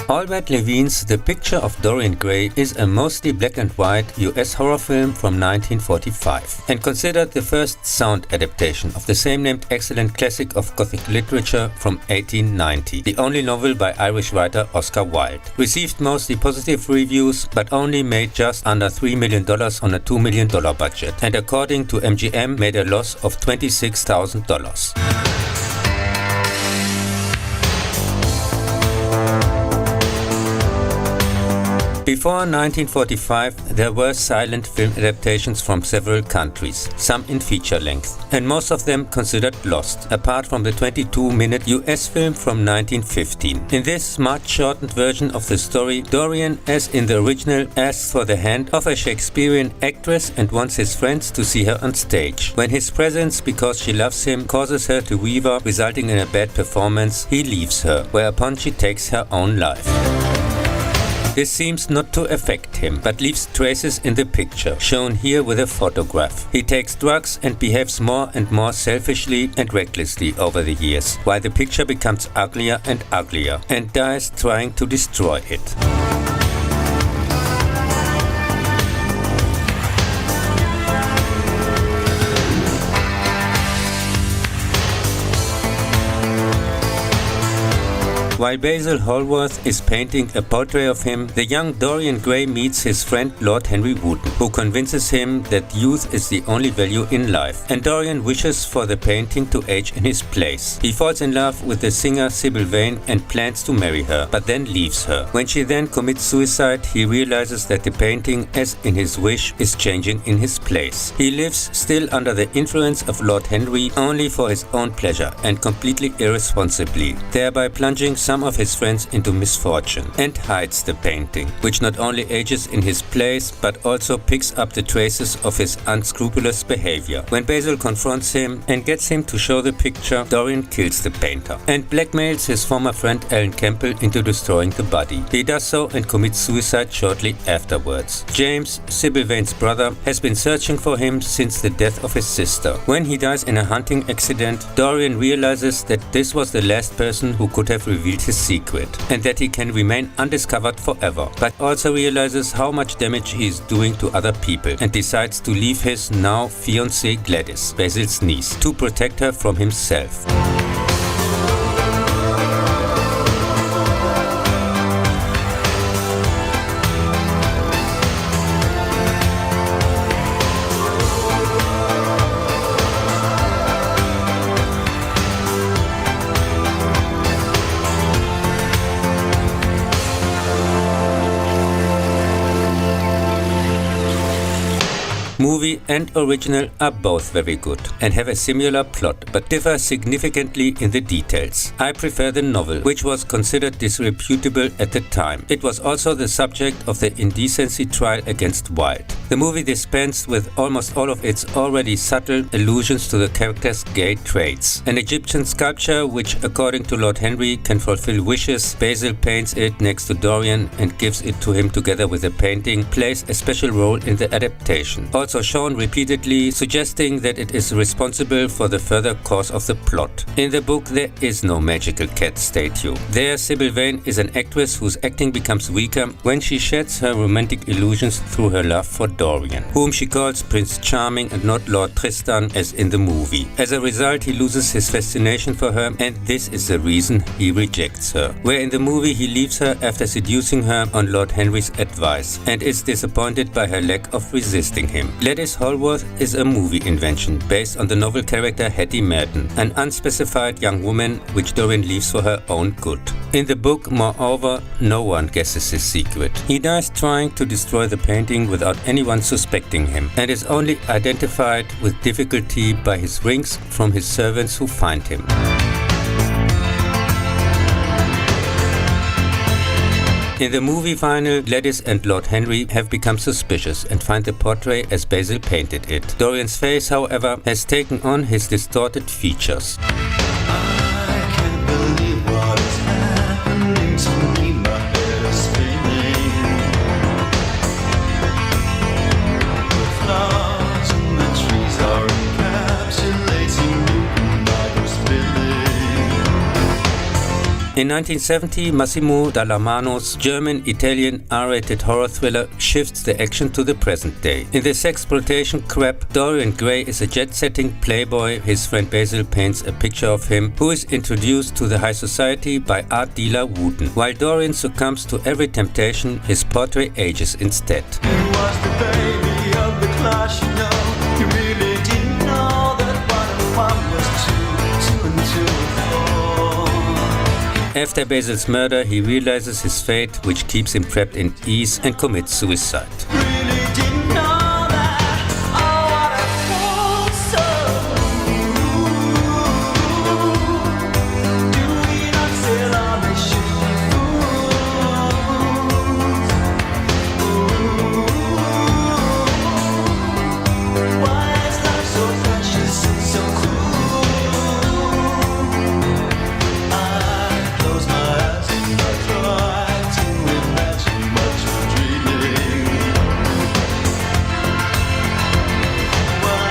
Albert Levine's The Picture of Dorian Gray is a mostly black and white US horror film from 1945 and considered the first sound adaptation of the same-named excellent classic of Gothic literature from 1890, the only novel by Irish writer Oscar Wilde. Received mostly positive reviews but only made just under $3 million on a $2 million budget, and according to MGM made a loss of $26,000. Before 1945, there were silent film adaptations from several countries, some in feature length, and most of them considered lost, apart from the 22-minute US film from 1915. In this much shortened version of the story, Dorian, as in the original, asks for the hand of a Shakespearean actress and wants his friends to see her on stage. When his presence, because she loves him, causes her to waver, resulting in a bad performance, he leaves her, whereupon she takes her own life. This seems not to affect him, but leaves traces in the picture, shown here with a photograph. He takes drugs and behaves more and more selfishly and recklessly over the years, while the picture becomes uglier and uglier, and dies trying to destroy it. While Basil Hallworth is painting a portrait of him, the young Dorian Gray meets his friend Lord Henry Wotton, who convinces him that youth is the only value in life, and Dorian wishes for the painting to age in his place. He falls in love with the singer Sybil Vane and plans to marry her, but then leaves her. When she then commits suicide, he realizes that the painting, as in his wish, is changing in his place. He lives still under the influence of Lord Henry only for his own pleasure and completely irresponsibly, thereby plunging some of his friends into misfortune, and hides the painting, which not only ages in his place but also picks up the traces of his unscrupulous behavior. When Basil confronts him and gets him to show the picture, Dorian kills the painter and blackmails his former friend Alan Campbell into destroying the body. He does so and commits suicide shortly afterwards. James, Sybil Vane's brother, has been searching for him since the death of his sister. When he dies in a hunting accident, Dorian realizes that this was the last person who could have revealed his secret, and that he can remain undiscovered forever, but also realizes how much damage he is doing to other people, and decides to leave his now fiancée Gladys, Basil's niece, to protect her from himself. Movie and original are both very good and have a similar plot, but differ significantly in the details. I prefer the novel, which was considered disreputable at the time. It was also the subject of the indecency trial against Wilde. The movie dispensed with almost all of its already subtle allusions to the character's gay traits. An Egyptian sculpture which, according to Lord Henry, can fulfill wishes, Basil paints it next to Dorian and gives it to him together with a painting, plays a special role in the adaptation. Also shown repeatedly, suggesting that it is responsible for the further course of the plot. In the book there is no magical cat statue. There Sybil Vane is an actress whose acting becomes weaker when she sheds her romantic illusions through her love for Dorian, whom she calls Prince Charming and not Lord Tristan as in the movie. As a result, he loses his fascination for her, and this is the reason he rejects her. Where in the movie he leaves her after seducing her on Lord Henry's advice and is disappointed by her lack of resisting him. Gladys Hallworth is a movie invention based on the novel character Hattie Merton, an unspecified young woman which Dorian leaves for her own good. In the book, moreover, no one guesses his secret. He dies trying to destroy the painting without anyone suspecting him, and is only identified with difficulty by his rings from his servants who find him. In the movie final, Gladys and Lord Henry have become suspicious and find the portrait as Basil painted it. Dorian's face, however, has taken on his distorted features. In 1970, Massimo Dallamano's German-Italian R-rated horror thriller shifts the action to the present day. In this sexploitation crap, Dorian Gray is a jet-setting playboy. His friend Basil paints a picture of him, who is introduced to the high society by art dealer Wooten. While Dorian succumbs to every temptation, his portrait ages instead. You was the baby of the class, you know. You really didn't know that 1 and 1 was 2, 2 and 2 4. After Basil's murder, he realizes his fate, which keeps him trapped in ease, and commits suicide. Really didn't know that. Oh, what a cold soul. Do we not sail on the ship of fools? Why is life so precious and so cruel? I close my eyes and I try to imagine what you're dreaming. Why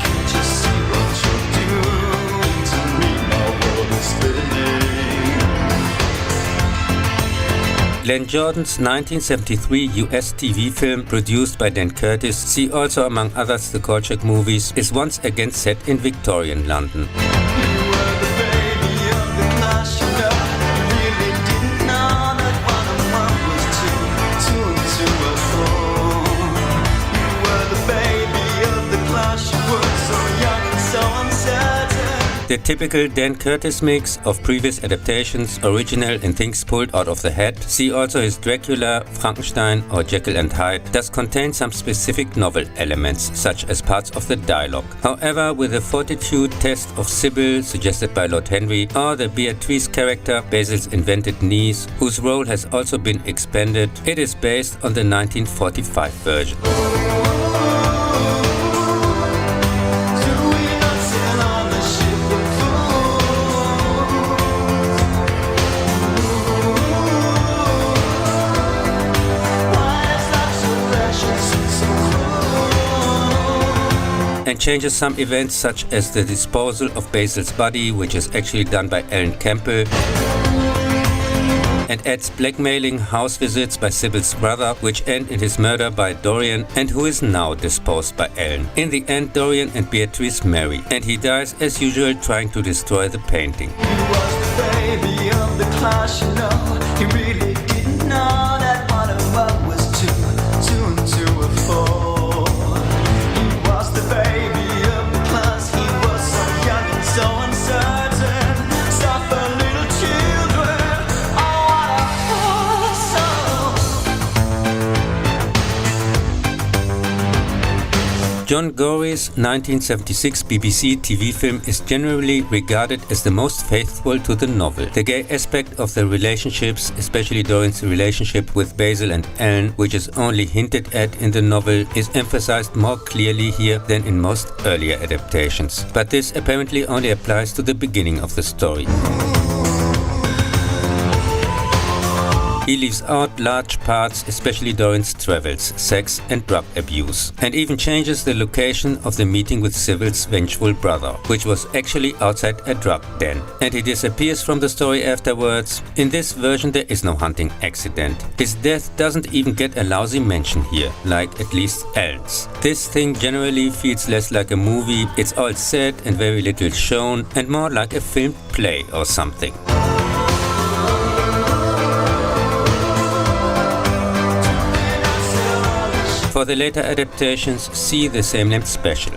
can't you see what you're doing to me? My world is spinning. Len Jordan's 1973 US TV film, produced by Dan Curtis, see also among others the Kolchak movies, is once again set in Victorian London. You were the baby of the class, you know. You really didn't know that 1 and 1 was 2, 2 and 2 are 4. You were the baby of the class, you were so young and so uncertain. The typical Dan Curtis mix of previous adaptations, original and things pulled out of the hat, see also his Dracula, Frankenstein or Jekyll and Hyde, does contain some specific novel elements, such as parts of the dialogue. However, with the fortitude test of Sybil, suggested by Lord Henry, or the Beatrice character, Basil's invented niece, whose role has also been expanded, it is based on the 1945 version. Do we not sail on the ship of fools? Why is life so precious and so cruel? And changes some events, such as the disposal of Basil's body, which is actually done by Ellen Campbell, and adds blackmailing house visits by Sybil's brother, which end in his murder by Dorian, and who is now disposed by Ellen. In the end, Dorian and Beatrice marry, and he dies as usual trying to destroy the painting. You was the baby of the class, you know. You really didn't know that 1 and 1 was 2, 2 and 2 are 4. He was the baby of the class, he was so young and so uncertain. Suffer little children, oh what a poor soul. John Gorey's 1976 BBC TV film is generally regarded as the most faithful to the novel. The gay aspect of the relationships, especially Dorian's relationship with Basil and Ellen, which is only hinted at in the novel, is emphasized more clearly here than in most earlier adaptations. But this apparently only applies to the beginning of the story. He leaves out large parts, especially Dorian's travels, sex and drug abuse, and even changes the location of the meeting with Sybil's vengeful brother, which was actually outside a drug den. And he disappears from the story afterwards. In this version there is no hunting accident. His death doesn't even get a lousy mention here, like at least Ellen's. This thing generally feels less like a movie, it's all said and very little shown, and more like a filmed play or something. For the later adaptations, see the same named special.